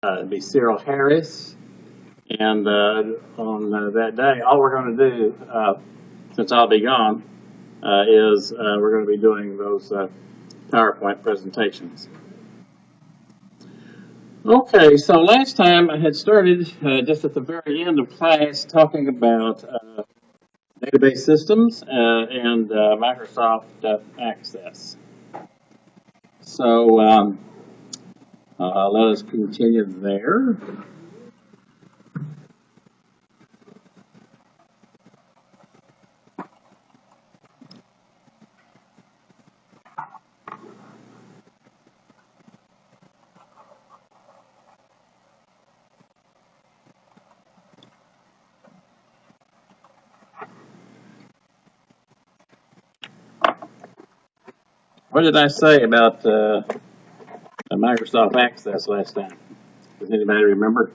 It'd be Cyril Harris. And on that day, all we're going to do, since I'll be gone, is we're going to be doing those PowerPoint presentations. Okay, so last time I had started just at the very end of class talking about database systems and Microsoft Access. So let us continue there. What did I say about Microsoft Access last time? Does anybody remember?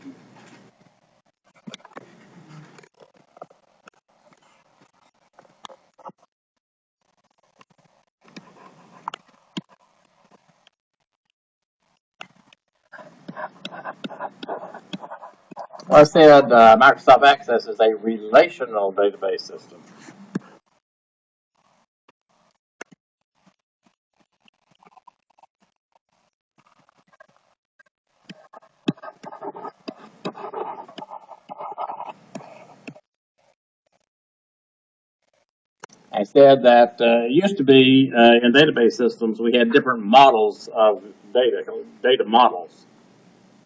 Well, I said Microsoft Access is a relational database system. I said that it used to be in database systems we had different models of data models,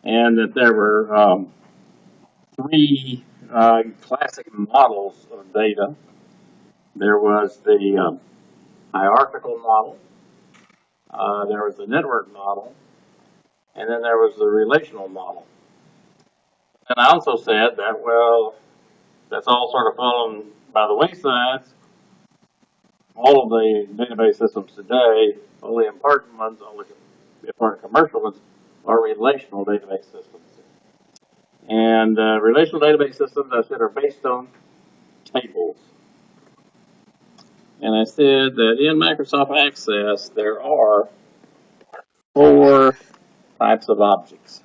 and that there were three classic models of data. There was the hierarchical model, there was the network model, and then there was the relational model. And I also said that, well, that's all sort of fallen by the wayside. All of the database systems today, all the important ones, all the important commercial ones, are relational database systems. And relational database systems, I said, are based on tables. And I said that in Microsoft Access, there are 4 types of objects.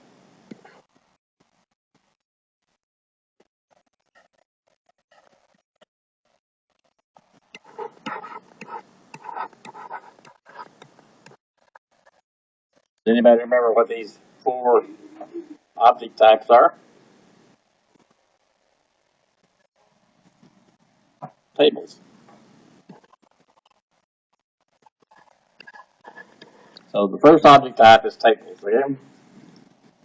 Does anybody remember what these 4 object types are? Tables. So the first object type is tables. Okay?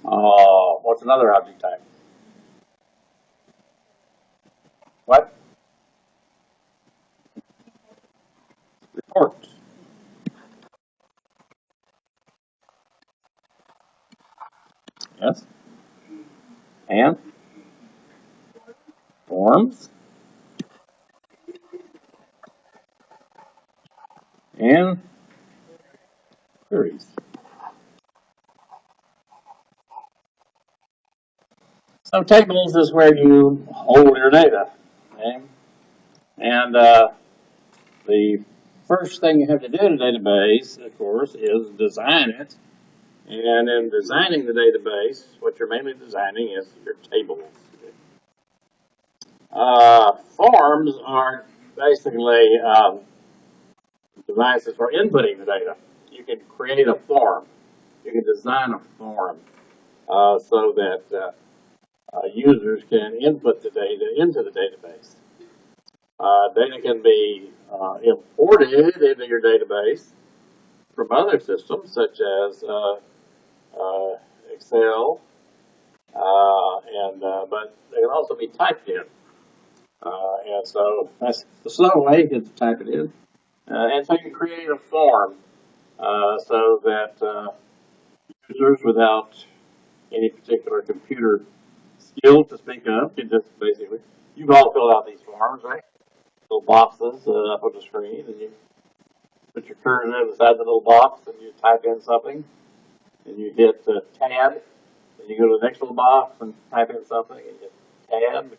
What's another object type? What? Reports. Yes. And forms. And queries. So tables is where you hold your data. Okay? And the first thing you have to do in a database, of course, is design it. And in designing the database, what you're mainly designing is your tables. Forms are basically devices for inputting the data. You can create a form. You can design a form so that users can input the data into the database. Data can be imported into your database from other systems such as Excel, but they can also be typed in. And so that's the slow way is to type it in. And so you can create a form so that users without any particular computer skill to speak of can just basically, you've all filled out these forms, right? Little boxes up on the screen, and you put your cursor inside the little box and you type in something, and you hit tab, and you go to the next little box and type in something, and you hit tab.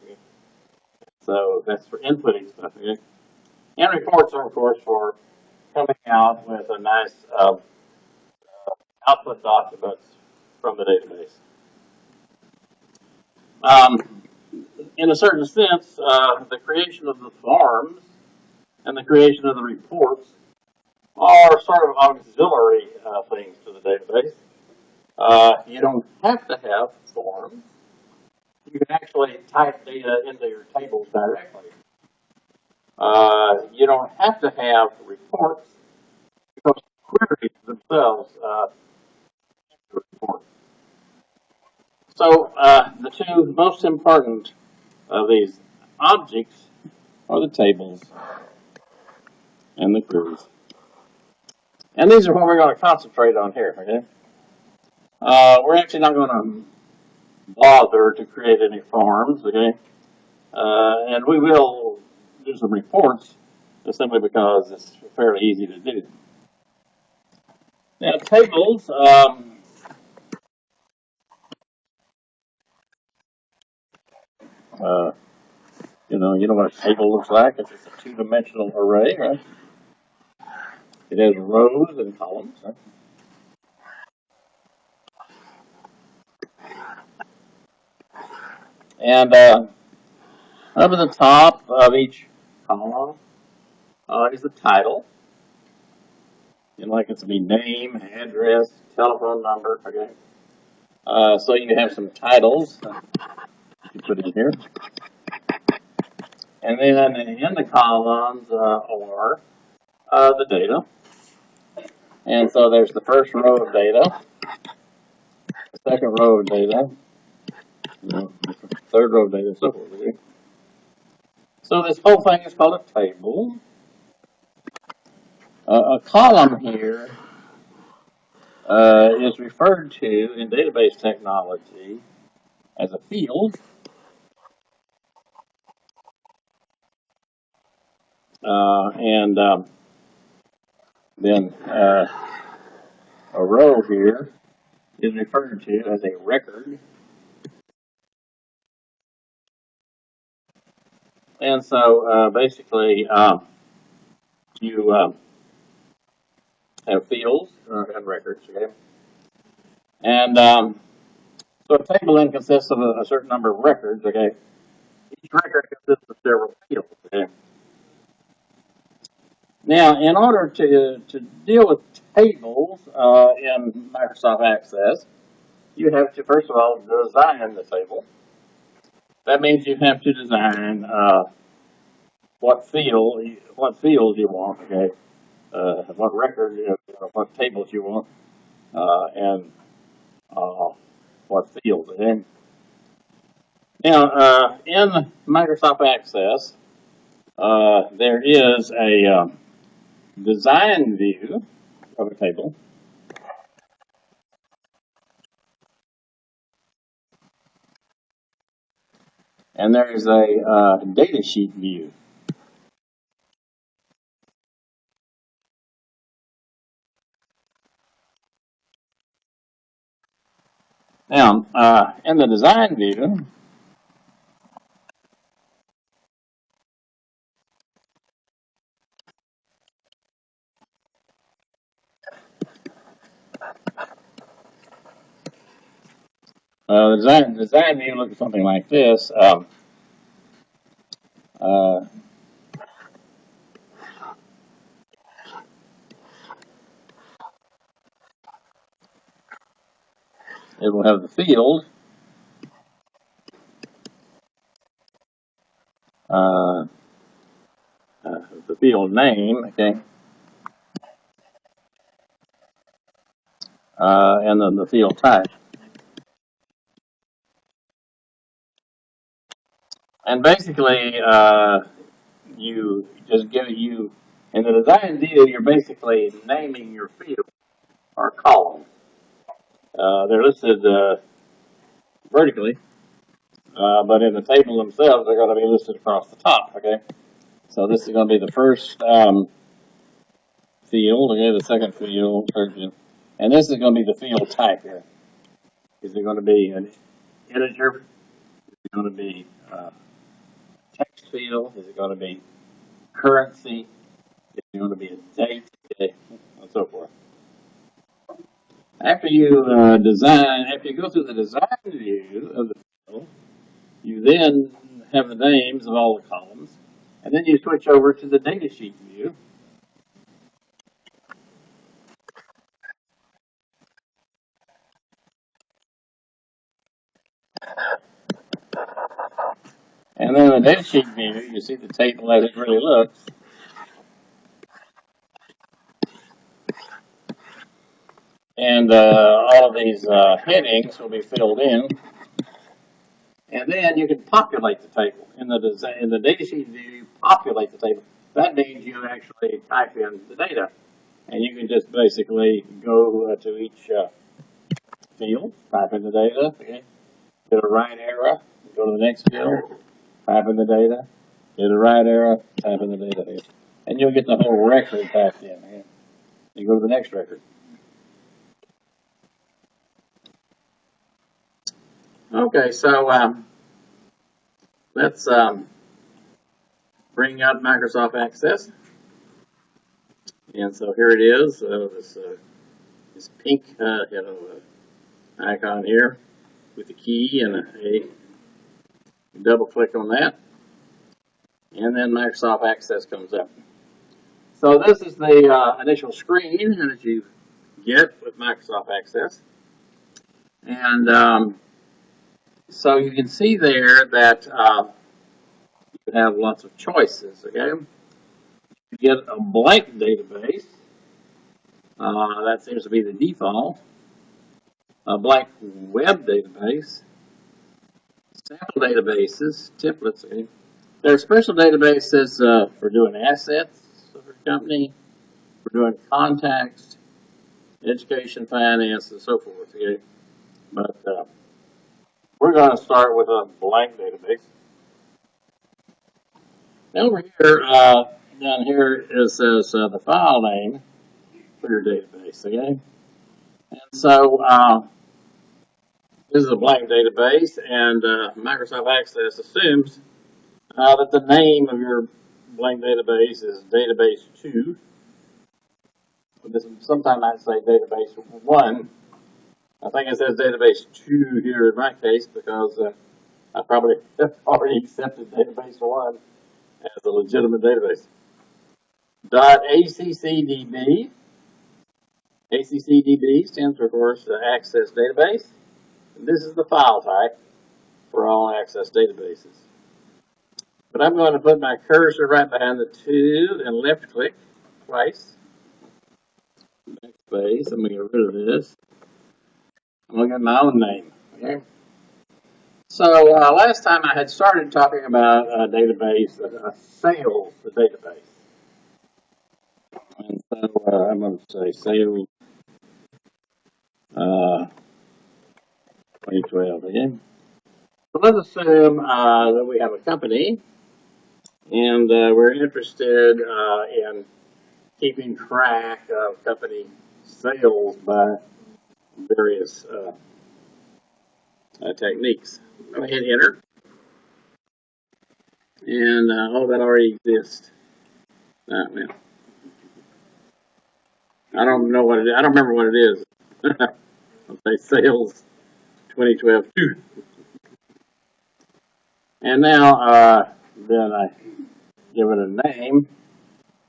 So that's for inputting stuff. Okay? And reports are, of course, for coming out with a nice output documents from the database. Um, in a certain sense, the creation of the forms and the creation of the reports are sort of auxiliary things to the database. You don't have to have forms. You can actually type data into your tables directly. You don't have to have reports because queries themselves report. So the two most important of these objects are the tables and the queries. And these are what we're going to concentrate on here, okay? We're actually not going to bother to create any forms, okay? And we will do some reports just simply because it's fairly easy to do. Now, tables, uh, you know what a table looks like. It's just a two-dimensional array, right? It has rows and columns. Right? And up at the top of each column is the title. You'd like it to be name, address, telephone number, okay? So you have some titles you put in here. And then in the columns are the data. And so there's the first row of data, the second row of data, third row of data, and so forth. Okay? So this whole thing is called a table. A column here is referred to in database technology as a field. And then a row here is referred to as a record. And so basically, you have fields and records, okay? And so a table then consists of a certain number of records, okay? Each record consists of several fields, okay? Now, in order to deal with tables in Microsoft Access, you have to, first of all, design the table. That means you have to design what fields you want, okay? What record, what tables you want, and what fields. Okay? Now, in Microsoft Access, there is a design view of a table. And there is a data sheet view. Now, in the design view, the design view looks something like this. Uh, it will have the field, uh, the field name, okay, and then the field type. And basically, you just give you in the design view, you're basically naming your field or column. They're listed vertically, but in the table themselves, they're going to be listed across the top. Okay, so this is going to be the first field. Okay, the second field, third field, and this is going to be the field type here. Is it going to be an integer? Is it going to be text field? Is it going to be currency? Is it going to be a date? Okay, and so forth. After you go through the design view of the field, You then have the names of all the columns, and then you switch over to the datasheet view. And then in the datasheet view, you see the table as it really looks. And all of these headings will be filled in. And then you can populate the table. In the datasheet view, you populate the table. That means you actually type in the data. And you can just basically go to each field, type in the data, okay? Hit a right arrow, go to the next field, type in the data, hit a right arrow, type in the data here. And you'll get the whole record typed in here. You go to the next record. Okay, so let's bring up Microsoft Access. And so here it is, this pink icon here with the key and a double click on that. And then Microsoft Access comes up. So this is the initial screen that you get with Microsoft Access. And so you can see there that you have lots of choices, okay? You get a blank database. That seems to be the default. A blank web database. Sample databases, templates. Okay? There are special databases for doing assets of your company, for doing contacts, education, finance, and so forth. Okay? But we're going to start with a blank database. Over here, down here, it says the file name for your database. Okay, and so this is a blank database, and Microsoft Access assumes that the name of your blank database is database 2. Sometimes I say database 1. I think it says database 2 here in my case because I probably have already accepted database 1 as a legitimate database. .ACCDB. ACCDB stands for, of course, Access Database. This is the file type for all Access databases. But I'm going to put my cursor right behind the 2 and left click twice. Backspace. I'm going to get rid of this. I'm going to get my own name. Okay. So last time I had started talking about a database, a sales database. And so I'm going to say sales 2012 again. So let's assume that we have a company and we're interested in keeping track of company sales by various techniques. Go ahead and hit enter. And all that already exists. Well, I don't know what it is. I don't remember what it is. I'll say sales 2012 2. And now then I give it a name.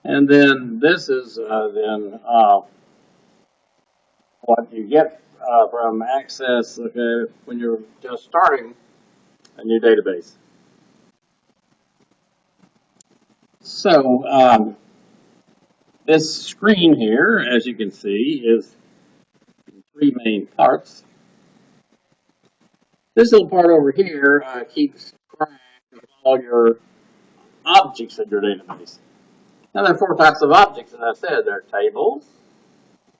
And then this is then what you get from Access, okay, when you're just starting a new database. So this screen here, as you can see, is three main parts. This little part over here keeps track of all your objects in your database. Now there are four types of objects, as I said. There are tables,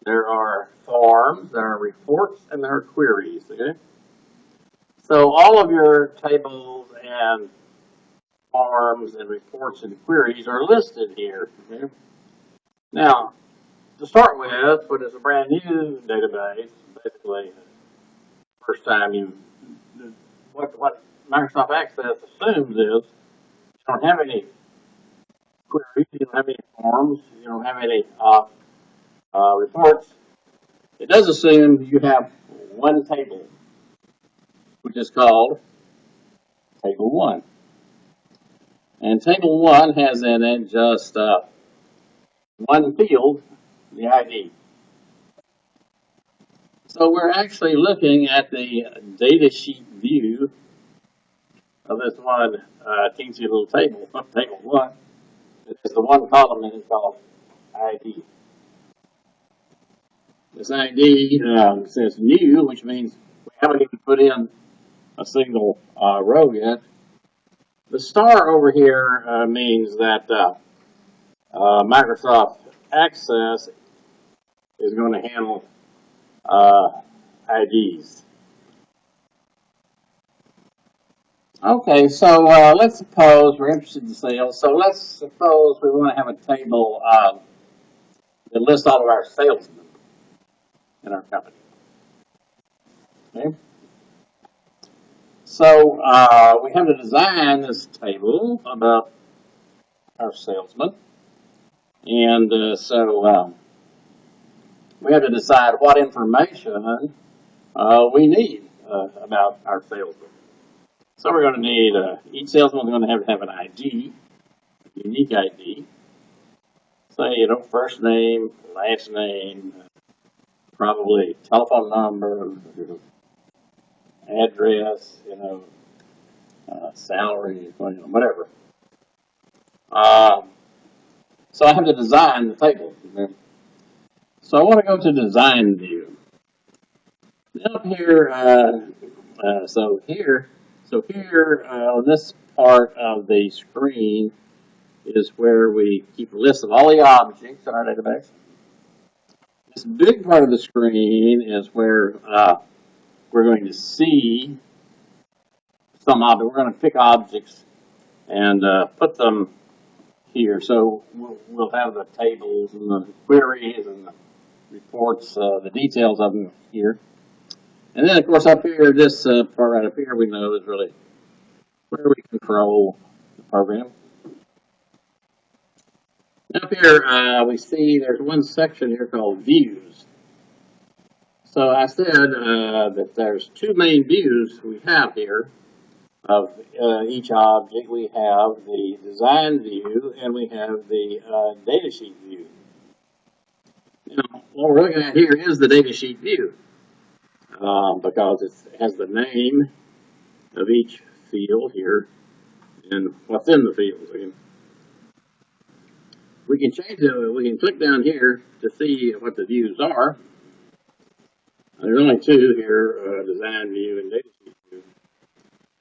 there are forms, there are reports, and there are queries. Okay? So all of your tables and forms and reports and queries are listed here. Okay? Now, to start with, when it's a brand new database, basically the first time what Microsoft Access assumes is you don't have any queries, you don't have any forms, you don't have any reports. It does assume you have one table, which is called table 1. And table 1 has in it just one field, the ID. So we're actually looking at the data sheet view of this one teensy little table, table 1. It's the one column in it called ID. This ID says new, which means we haven't even put in a single row yet. The star over here means that Microsoft Access is going to handle IDs. Okay, so let's suppose we're interested in sales. So let's suppose we want to have a table that lists all of our salesmen in our company. Okay. So we have to design this table about our salesmen, and so we have to decide what information we need about our salesmen. So we're going to need, each salesman is going to have an ID, a unique ID. Say, first name, last name, probably telephone number, address, salary, whatever. So I have to design the table. So I want to go to design view. Up here, so here on this part of the screen is where we keep a list of all the objects in our database. This big part of the screen is where we're going to see some object. We're going to pick objects and put them here. So we'll have the tables and the queries and the reports, the details of them here. And then, of course, up here, this part right up here, we know is really where we control the program. Up here, we see there's one section here called Views. So I said that there's two main views we have here of each object. We have the design view and we have the datasheet view. Now, what we're looking at here is the datasheet view because it has the name of each field here and what's in the fields. We can change it. We can click down here to see what the views are. There's only two here, design view and datasheet view.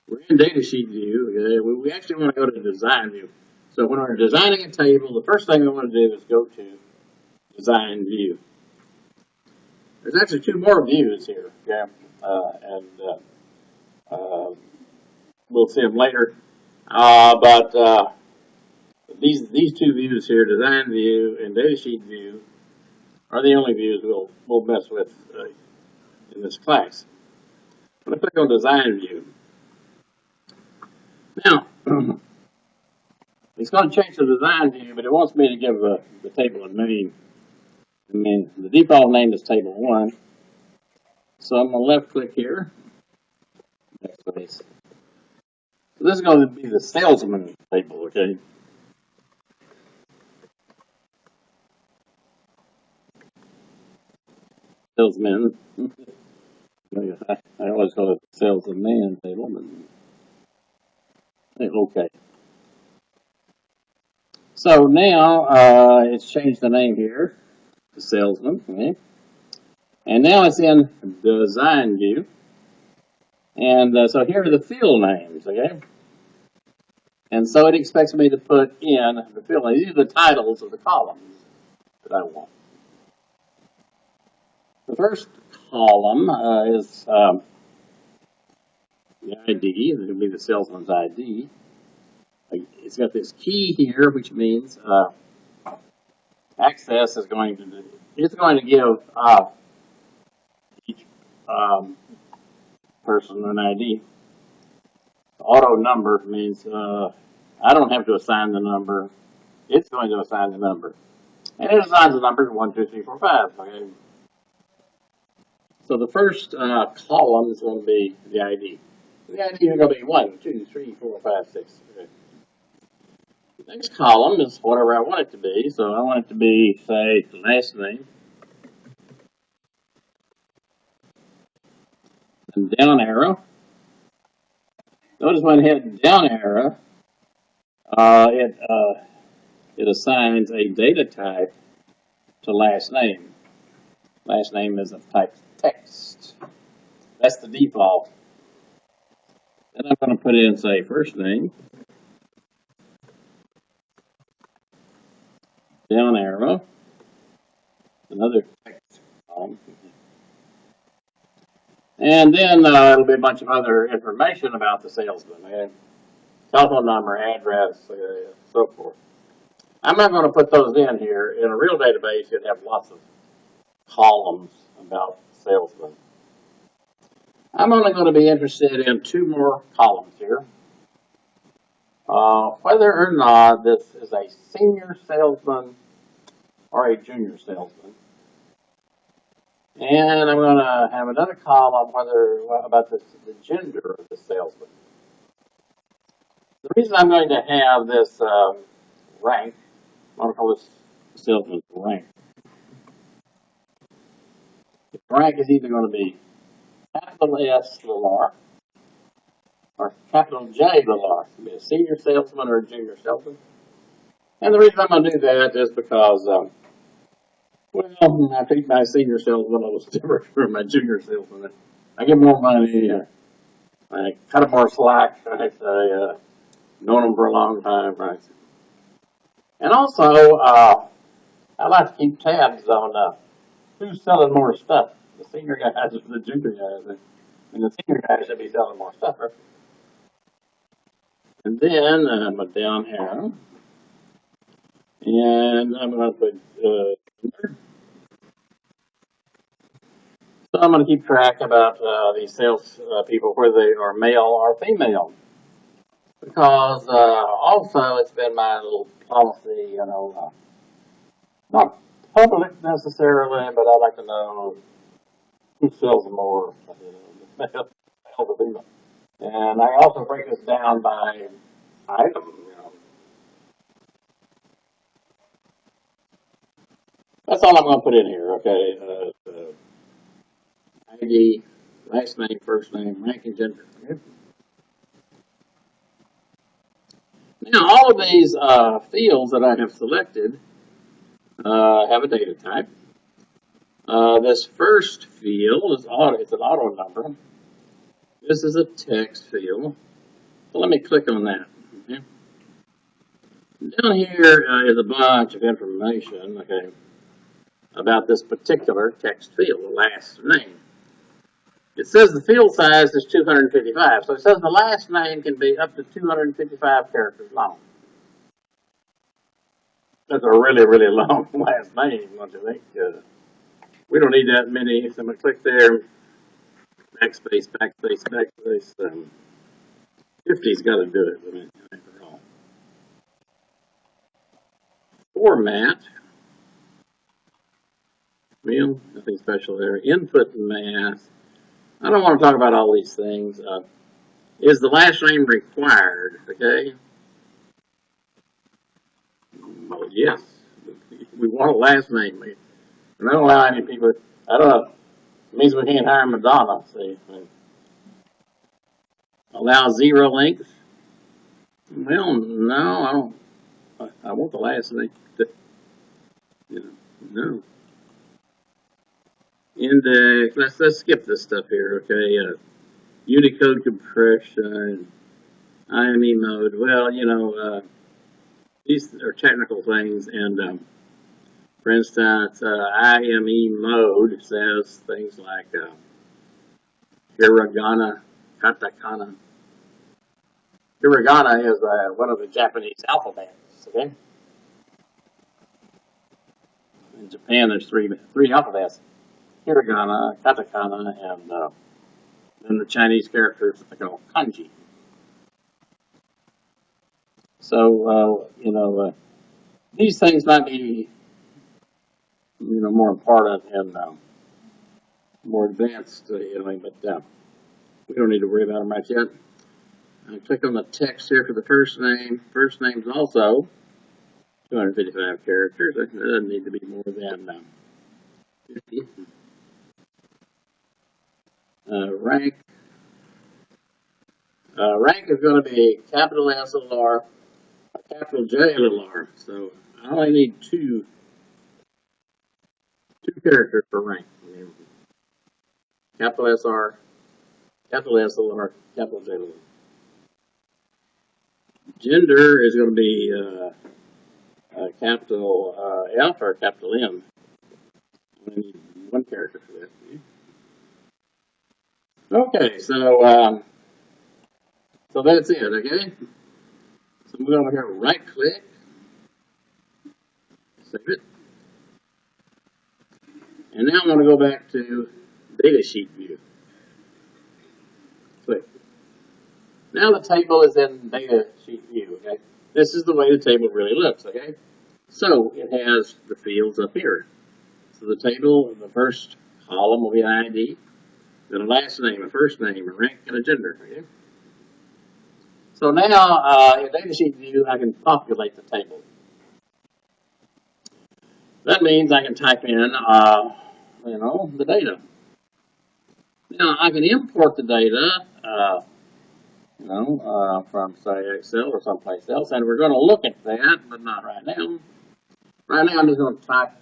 We're in datasheet view. Okay? We actually want to go to design view. So when we're designing a table, the first thing we want to do is go to design view. There's actually two more views here, okay? We'll see them later. But these two views here, design view and datasheet view, are the only views we'll mess with in this class. I'm going to click on design view. Now, it's going to change the design view, but it wants me to give the table a name. The default name is table 1. So I'm going to left click here. Next place. So this is going to be the salesman table, okay? Salesman. I always call it the salesman table, but okay. So now it's changed the name here to salesman, okay? And now it's in design view. And so here are the field names, okay? And so it expects me to put in the field names. These are the titles of the columns that I want. The first column is the ID. This will be the salesman's ID. It's got this key here, which means Access is going to give each person an ID. Auto number means I don't have to assign the number. It's going to assign the number. And it assigns the numbers 1, 2, 3, 4, 5. Okay. So the first column is going to be the ID. Yeah, these are going to be 1, 2, 3, 4, 5, 6. Okay. Next column is whatever I want it to be. So I want it to be, say, the last name, and down arrow. Notice when I hit down arrow, uh, it uh, it assigns a data type to last name. Last name is of type text. That's the default. Then I'm going to put in, say, first name, down arrow, another text column. And then it'll be a bunch of other information about the salesman, and telephone number, address, so forth. I'm not going to put those in here. In a real database, you'd have lots of columns about salesmen. I'm only going to be interested in 2 more columns here. Whether or not this is a senior salesman or a junior salesman. And I'm going to have another column about the gender of the salesman. The reason I'm going to have this rank, I'm going to call this salesman's rank. The rank is either going to be capital S little r or capital J little r. It can be a senior salesman or a junior salesman. And the reason I'm going to do that is because, well, I treat my senior salesman a little different from my junior salesman. I get more money, I cut them more slack, right? Known them for a long time, right? And also, I like to keep tabs on who's selling more stuff, the senior guys or the junior guys. And the senior guys should be selling more stuff, right? And then I'm a down arrow. And I'm going to put so I'm going to keep track about these sales people, whether they are male or female. Because also it's been my little policy, not public necessarily, but I like to know who sells more, male or female. And I also break this down by item. That's all I'm going to put in here, okay? ID, last name, first name, rank, and gender. Okay? Now, all of these fields that I have selected have a data type. This first field is auto, it's an auto number. This is a text field. So let me click on that. Okay? Down here is a bunch of information, okay, about this particular text field, the last name. It says the field size is 255, so it says the last name can be up to 255 characters long. That's a really, really long last name, don't you think? We don't need that many, so I'm going to click there, backspace, backspace, backspace. 50's got to do it, I mean, after all. Format. Well, nothing special there. Input math. I don't want to talk about all these things. Is the last name required? Okay. Well, yes. We want a last name. We don't allow any people. I don't know. It means we can't hire Madonna. See. Allow 0 links. Well, no, I don't. I want the last name. No. Index. Let's skip this stuff here. Okay. Unicode compression. IME mode. Well, these are technical things, and for instance, IME mode says things like hiragana, katakana. Hiragana is one of the Japanese alphabets. Okay. In Japan, there's three alphabets: hiragana, katakana, and then the Chinese characters they call kanji. So these things might be more important and more advanced, but We don't need to worry about them right yet. I click on the text here for the first name. First name's also 255 characters. That doesn't need to be more than 50. Rank. Rank is going to be capital S little r, capital J little r. So I only need two characters for rank. Capital SR, capital S little r, capital J little r. Gender is going to be capital F or capital M. I need one character for that. Okay, so that's it. Okay, so move over here, right click, save it, and now I'm going to go back to data sheet view. Click. Now the table is in data sheet view. Okay, this is the way the table really looks. Okay, so it has the fields up here. So the table, the first column will be an ID, then a last name, a first name, a rank, and a gender. Okay. So now in data sheet view, I can populate the table. That means I can type in, the data. Now I can import the data, from say Excel or someplace else, and we're going to look at that, but not right now. Right now, I'm just going to type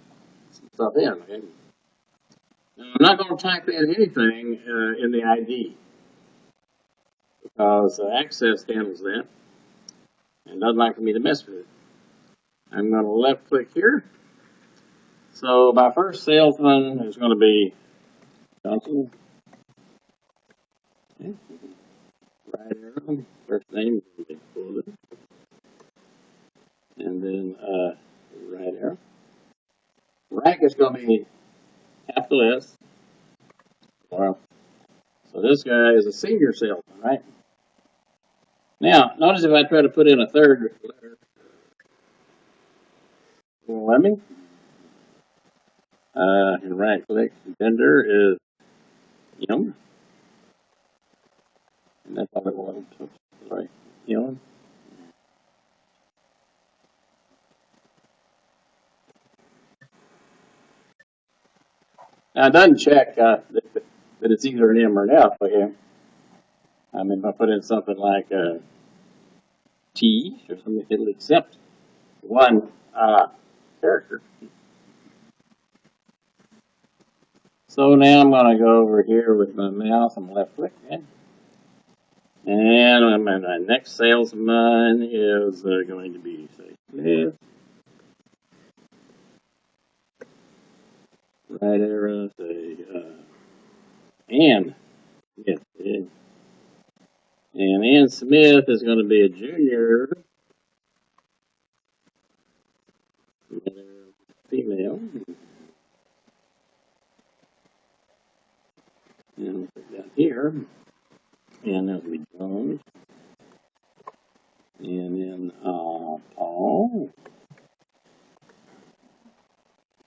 some stuff in. Okay? Now, I'm not going to type in anything in the ID because Access handles that and doesn't like for me to mess with it. I'm going to left click here. So my first salesman is going to be Johnson. Okay. Right arrow. First name is going to be Golden. And then right arrow. Rank is going to be capital S. Wow. So this guy is a senior salesman, right? Now, notice if I try to put in a third letter, it won't let me. And right click. Gender is M. And that's all it was. Right. M. Now, it doesn't check that it's either an M or an F. Okay. I mean, if I put in something like a T or something, it'll accept one character. So now I'm going to go over here with my mouse. I'm left click again. And my next salesman is going to be, say, Smith. Right arrow, say, Ann. Yes, and Ann Smith is going to be a junior. Female. And we'll put that here. And that'll be Jones. And then Paul.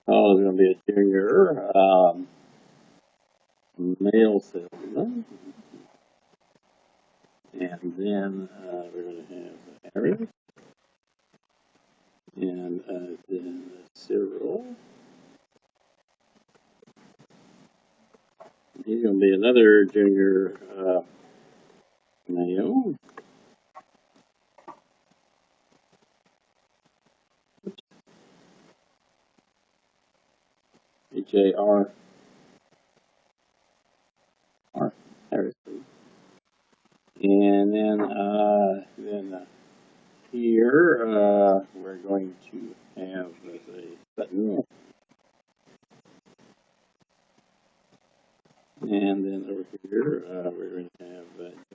Paul is going to be a junior male salesman. And then we're going to have Harry. And then Cyril. He's going to be another junior male. H-A-R Harrison. And then here we're going to have a button. And then over here we're going to have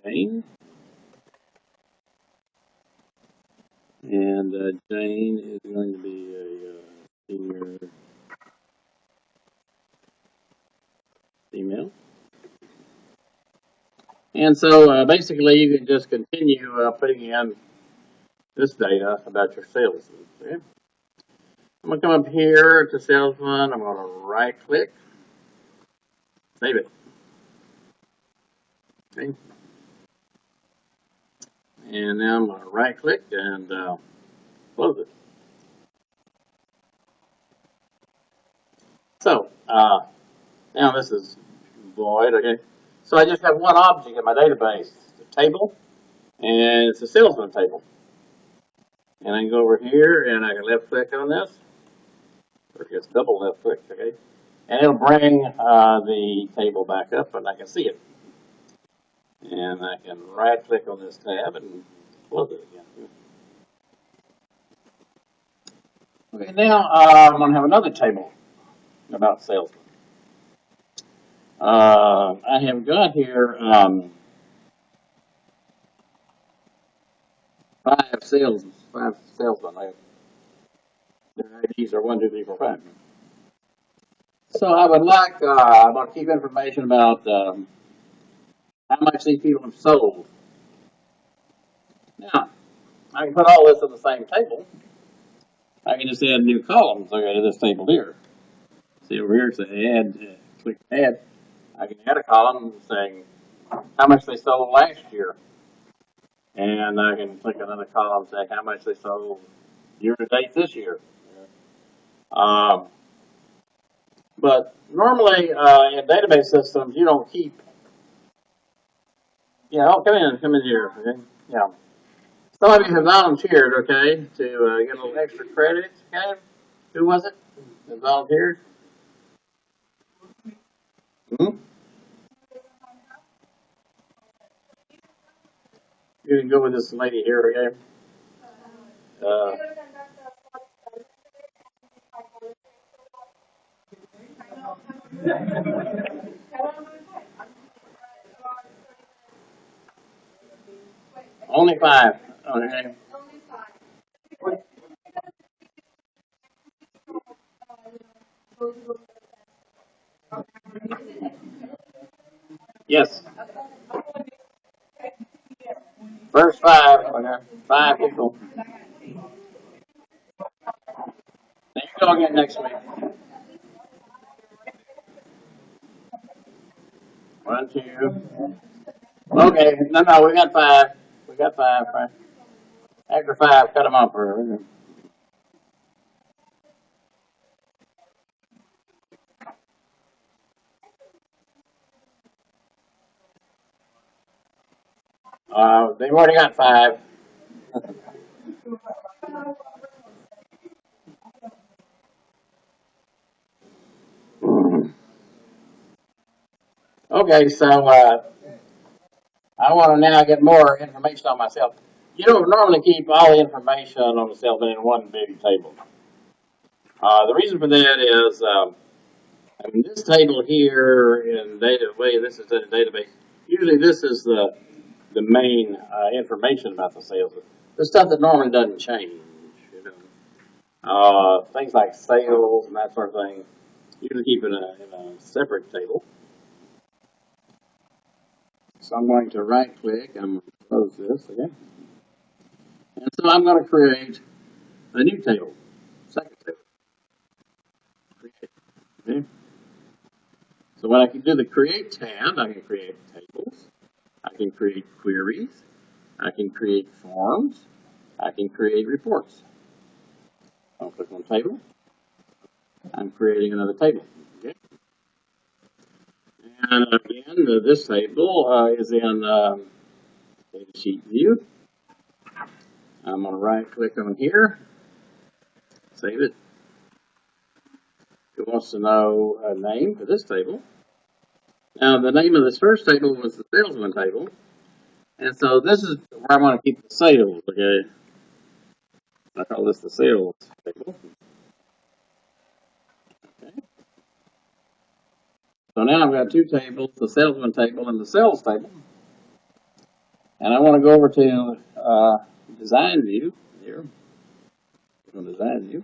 Jane. And Jane is going to be a senior female. And so basically you can just continue putting in this data about your sales. Okay? I'm going to come up here to salesman. I'm going to right click, save it. Okay. And now I'm going to right click and close it. So now this is void. Okay. So I just have one object in my database, the table, and it's a salesman table. And I can go over here and I can left click on this, or just double left click, okay? And it'll bring the table back up and I can see it. And I can right click on this tab and close it again. Okay, now I'm going to have another table about salesmen. I have got here five salesmen. Their IDs are 1, 2, 3, 4, 5. So I would like, I want to keep information about how much these people have sold. Now, I can put all this in the same table. I can just add new columns, okay, to this table here. See over here, say add, click add. I can add a column saying how much they sold last year. And I can click another column saying how much they sold year to date this year. But normally in database systems, you don't keep, come in here, okay? Yeah. Some of you have volunteered, okay, to get a little extra credit, okay? Who was it that volunteered? Hmm? You can go with this lady here, okay? Uh, only 5, okay? Yes, first 5, okay? 5 people. Then you go again next week. 1, 2. Okay, no, we got 5. We got 5, right? After 5, cut them off. They've already got 5. Okay, so I want to now get more information on myself. You don't normally keep all the information on the salesman in one big table. The reason for that is, I mean, this table here in data way, this is in a database. Usually, this is the main information about the salesman. The stuff that normally doesn't change. You know, things like sales and that sort of thing. Usually keep in a separate table. So I'm going to right click. I'm going to close this again. And so I'm going to create a new table, second table. Create. Okay. So when I can do the create tab, I can create tables, I can create queries, I can create forms, I can create reports. I'll click on table. I'm creating another table. Okay. And again, this table is in data sheet view. I'm going to right click on here, save it. It wants to know a name for this table. Now, the name of this first table was the salesman table. And so this is where I want to keep the sales, okay? I call this the sales table. Okay. So now I've got 2 tables, the salesman table and the sales table. And I want to go over to design view here. Design view.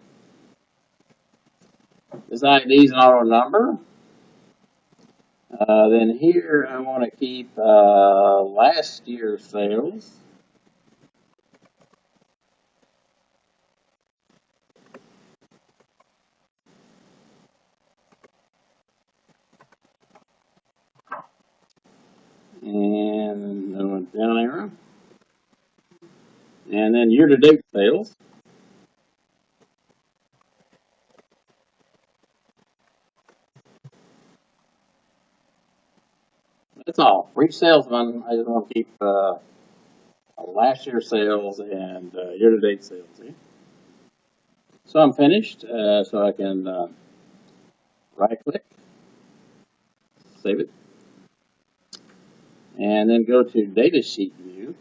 This ID is an auto number. Then here I want to keep last year's sales. And And then year-to-date sales. That's all. For each salesman, I just want to keep last year's sales and year-to-date sales. Okay? So I'm finished. So I can right-click, save it, and then go to Data Sheet View.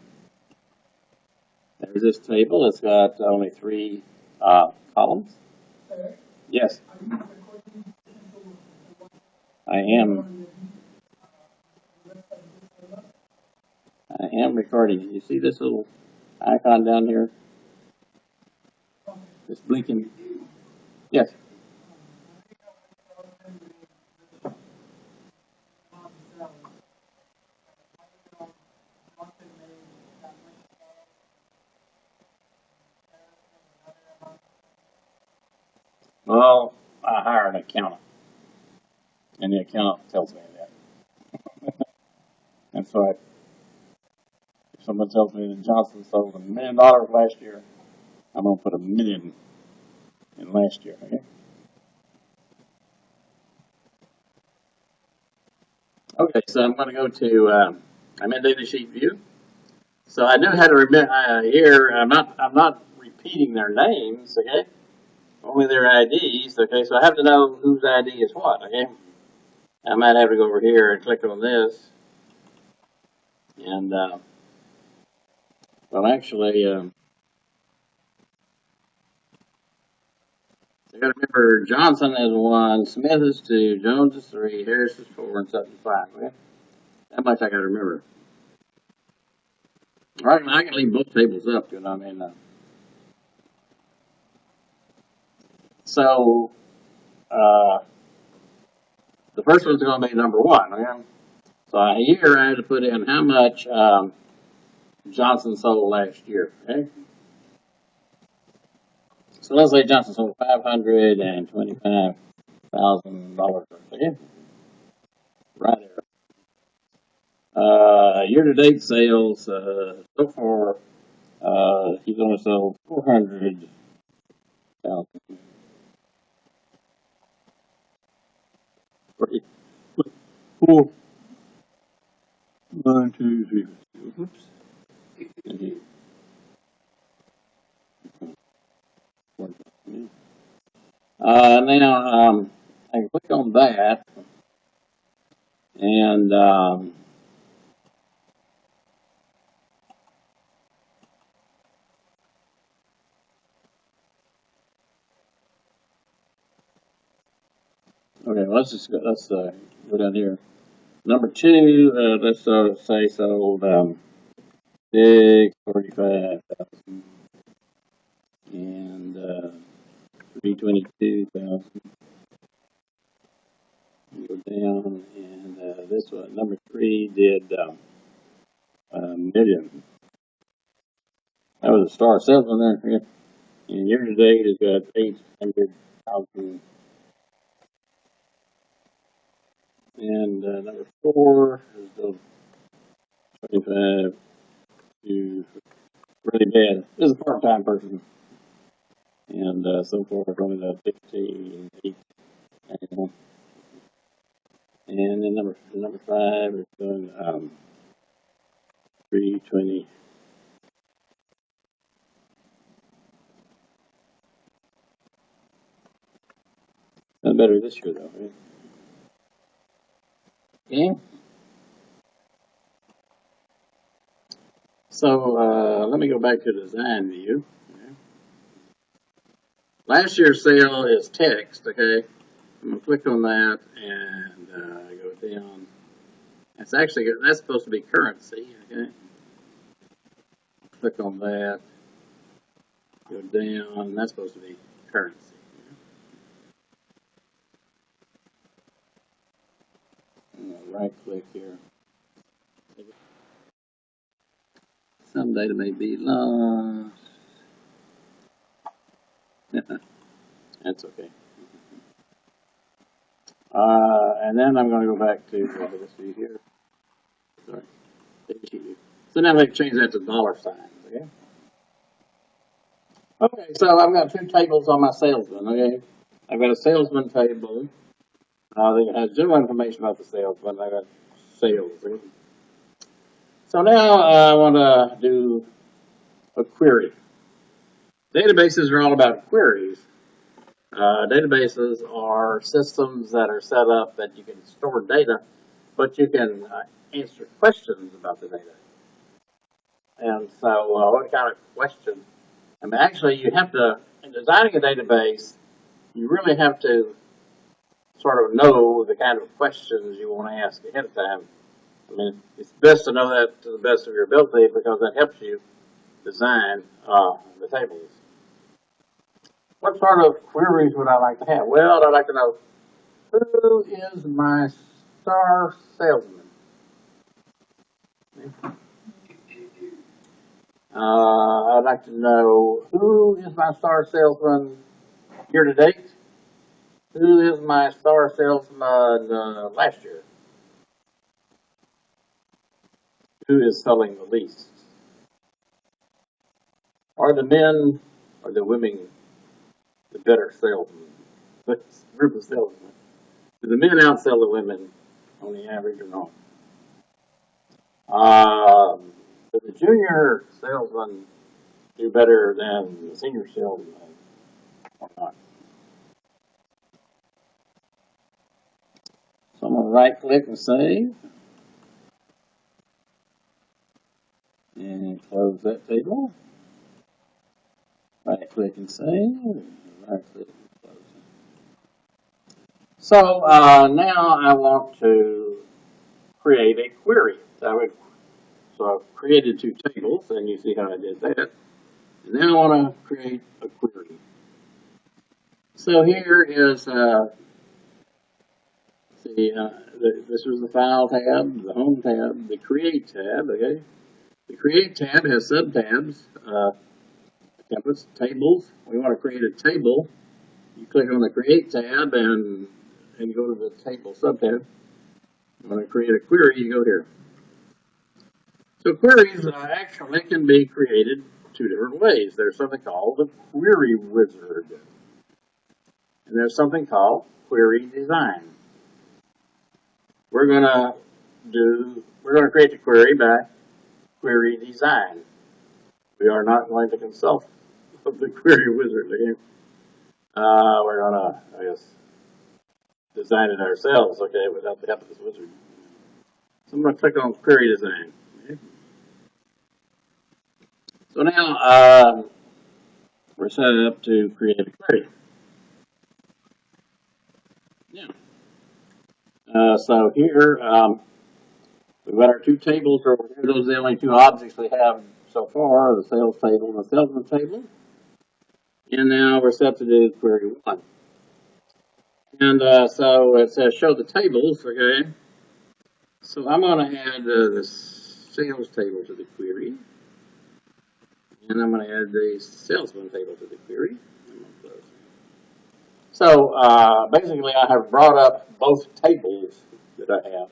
There's this table. It's got only 3 columns. Yes, I am. I am recording. You see this little icon down here? It's blinking. Yes. Well, I hire an accountant, and the accountant tells me that. And so if someone tells me that Johnson sold $1 million last year, I'm going to put $1 million in last year. Okay. Okay. So I'm going to go to. I'm in Data Sheet View. So I knew how to remember here. I'm not repeating their names. Okay. Only their IDs. Okay. So I have to know whose ID is what. Okay. I might have to go over here and click on this. And well, actually. I got to remember Johnson is 1, Smith is 2, Jones is 3, Harris is 4, and Sutton is 5. Okay? That much I got to remember. All right, I can leave both tables up, you know. I mean, so the first one's going to be number 1. Okay? So here I had to put in how much Johnson sold last year. Okay? So let's say Johnson sold $525,000. Okay? Right there. Year-to-date sales so far, he's only sold 400,000. 4, 1, 2, 3. Oops. Now I can click on that, and okay, let's go down here. Number 2, let's say sold 645,000 and 322,000. Go down, and this one, number 3, did a million. That was a star salesman there. Yeah. And year to date, it's got 800,000. And number 4 is the 25 to really bad. This is a part-time person. And so far, it's only the 15, 8, and then number 5 is going 320. Done better this year though, right? Okay. So let me go back to design view. Okay. Last year's sale is text. Okay, I'm gonna click on that and go down. That's supposed to be currency. Okay, click on that. Go down. That's supposed to be currency. Right click here. Some data may be lost. That's okay. And then I'm going to go back to let's see here. Sorry. So now I can change that to dollar signs. Okay. Okay, so I've got two tables on my salesman. Okay, I've got a salesman table that has general information about the salesman. I've got sales. Okay? So now I want to do a query. Databases are all about queries. Databases are systems that are set up that you can store data, but you can answer questions about the data. And so, what kind of questions? I mean, actually, you have to, in designing a database, you really have to sort of know the kind of questions you want to ask ahead of time. I mean, it's best to know that to the best of your ability because that helps you design the tables. What sort of queries would I like to have? Well, I'd like to know who is my star salesman. I'd like to know who is my star salesman year to date. Who is my star salesman last year? Who is selling the least? Are the men or the women the better salesmen? What group of salesmen? Do the men outsell the women on the average or not? Does the junior salesman do better than the senior salesman or not? So I'm going to right click and save and close that table. Right click and save. Right click and close it. So now I want to create a query. So I've created two tables, and you see how I did that. And now I want to create a query. So here is this was the File tab, the Home tab, the Create tab. Okay, the Create tab has subtabs, templates, tables. We want to create a table. You click on the Create tab and go to the Table subtab. You want to create a query, you go here. So queries actually can be created two different ways. There's something called the Query Wizard, and there's something called Query Design. We're going to create the query by Query Design. We are not going to consult the Query Wizard again. We're going to, I guess, design it ourselves, okay, without the help of this wizard. So I'm going to click on Query Design. Okay. So now we're set up to create a query. Yeah. So here we've got our two tables over here. Those are the only two objects we have so far: the sales table and the salesman table. And now we're set to do query one. And so it says show the tables. Okay. So I'm going to add the sales table to the query. And I'm going to add the salesman table to the query. So basically, I have brought up both tables that I have.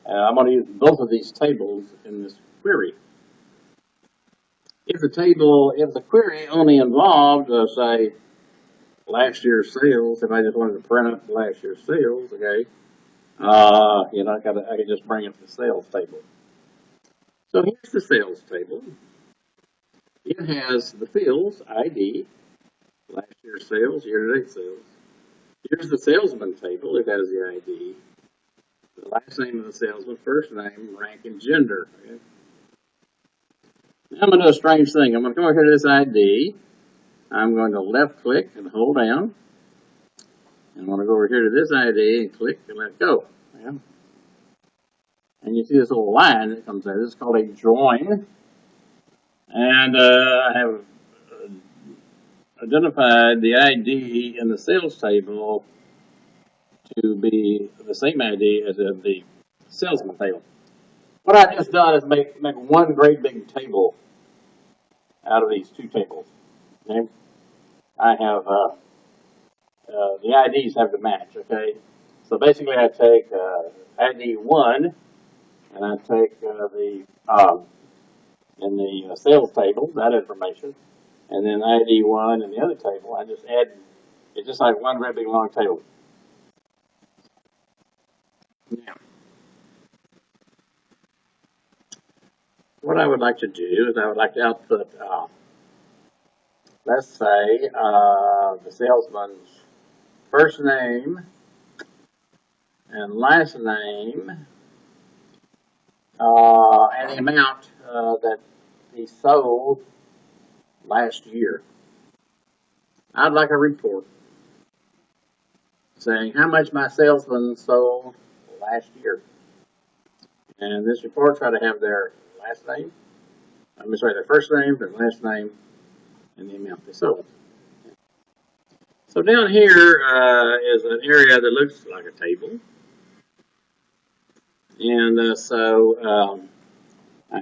I'm going to use both of these tables in this query. If the query only involved, say, last year's sales, if I just wanted to print up last year's sales, okay, I could just bring up the sales table. So here's the sales table. It has the fields, ID, last year's sales, year-to-date sales. Here's the salesman table. It has the ID, the last name of the salesman, first name, rank, and gender. Okay? Now I'm going to do a strange thing. I'm going to come over here to this ID. I'm going to left-click and hold down. And I'm going to go over here to this ID and click and let go. Yeah. And you see this little line that comes there. This is called a join. And I have identified the ID in the sales table to be the same ID as in the salesman table. What I've just done is make one great big table out of these two tables. Okay? I have the IDs have to match. Okay, so basically I take ID 1 and I take in the sales table that information, and then ID1 in the other table. I just add, it's just like one great big long table. Now, what I would like to do is I would like to output, let's say, the salesman's first name and last name, and the amount that he sold last year. I'd like a report saying how much my salesman sold last year. And this report try to have their last name, I'm sorry, their first name, their last name, and the amount they sold. So down here is an area that looks like a table. And I'm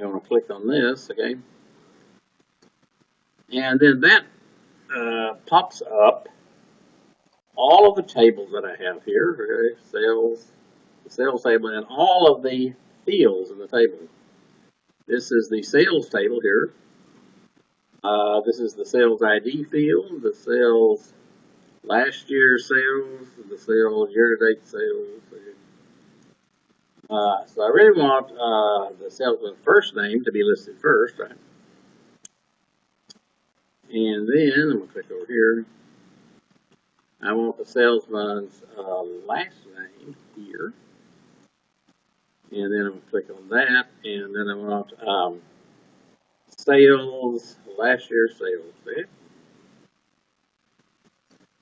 going to click on this, okay? And then that pops up all of the tables that I have here, okay? Sales, the sales table, and all of the fields in the table. This is the sales table here. This is the sales ID field, the sales last year's sales, the sales year-to-date sales. So I really want the salesman's first name to be listed first, right? And then I'm going to click over here. I want the salesman's last name here. And then I'm going to click on that. And then I want sales, last year's sales. Okay?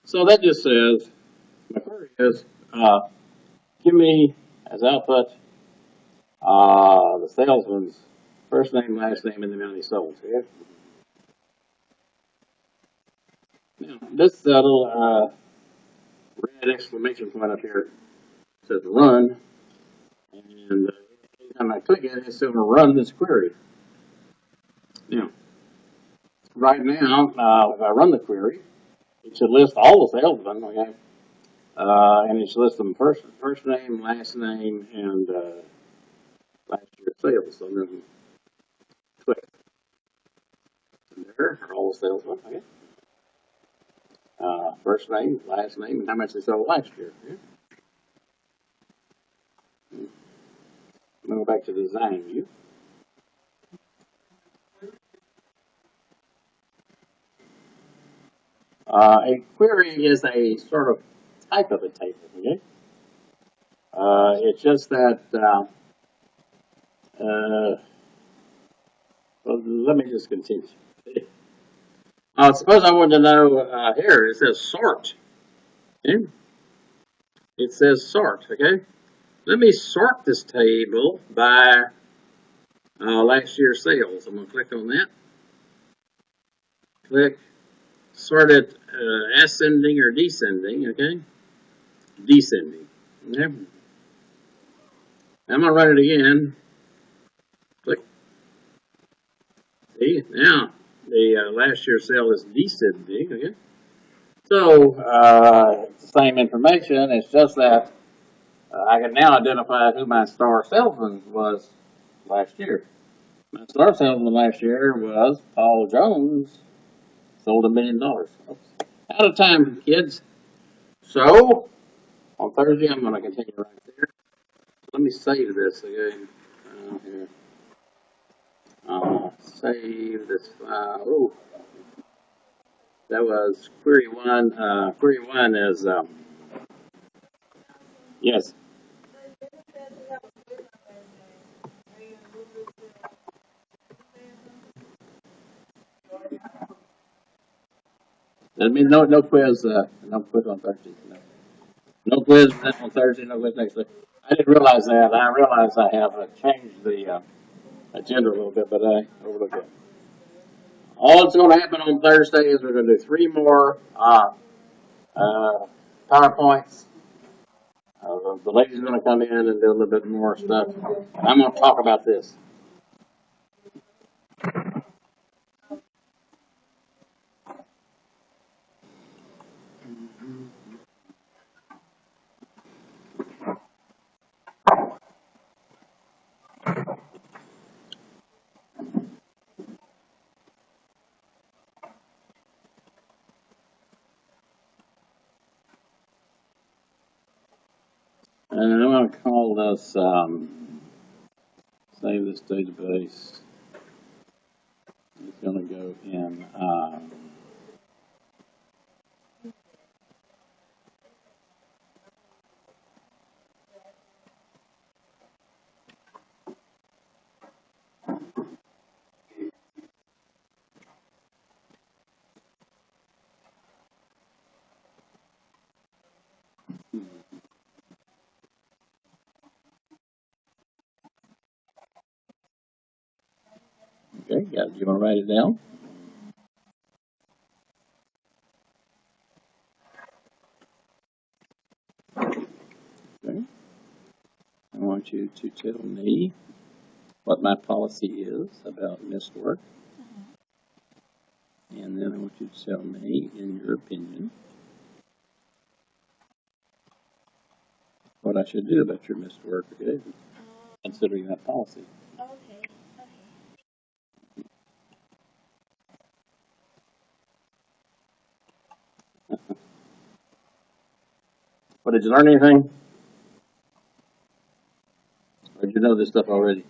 So that just says, my query is, give me as output the salesman's first name, last name, and the amount he sold. Okay? Now, this little red exclamation point up here says run, and anytime I click it, it's going to run this query. Now, right now, if I run the query, it should list all the salesmen, okay? And it should list them first name, last name, and last year's sales. So then click. And there are all the salesmen, okay? First name, last name, and how much they sold last year. Okay? I'm going to go back to the design view. A query is a sort of type of a table, okay? It's just that, well, let me just continue. Suppose I wanted to know, here, it says sort, okay? It says sort, okay? Let me sort this table by last year's sales. I'm going to click on that. Click, sort it ascending or descending, okay? Descending, okay? I'm going to run it again. Click. See, now the last year's sale is descending, okay? So, it's the same information, it's just that I can now identify who my star salesman was last year. My star salesman last year was Paul Jones, sold $1 million. Oops. Out of time, kids. So, on Thursday, I'm going to continue right there. Let me save this again. Here. Save this file. Ooh. That was query one. Query one is, yes. That means no quiz on Thursday. No quiz on Thursday, no quiz next week. I didn't realize that. I realized I have changed the agenda a little bit, but I overlooked it. All that's going to happen on Thursday is we're going to do 3 more PowerPoints. The lady's going to come in and do a little bit more stuff. And I'm going to talk about this. And I'm going to call this, save this database. It's going to go in, okay, got it. You want to write it down? Okay. I want you to tell me what my policy is about missed work. And then I want you to tell me, in your opinion, what I should do about your missed work, okay? Considering that policy. Okay. What, did you learn anything? Or did you know this stuff already?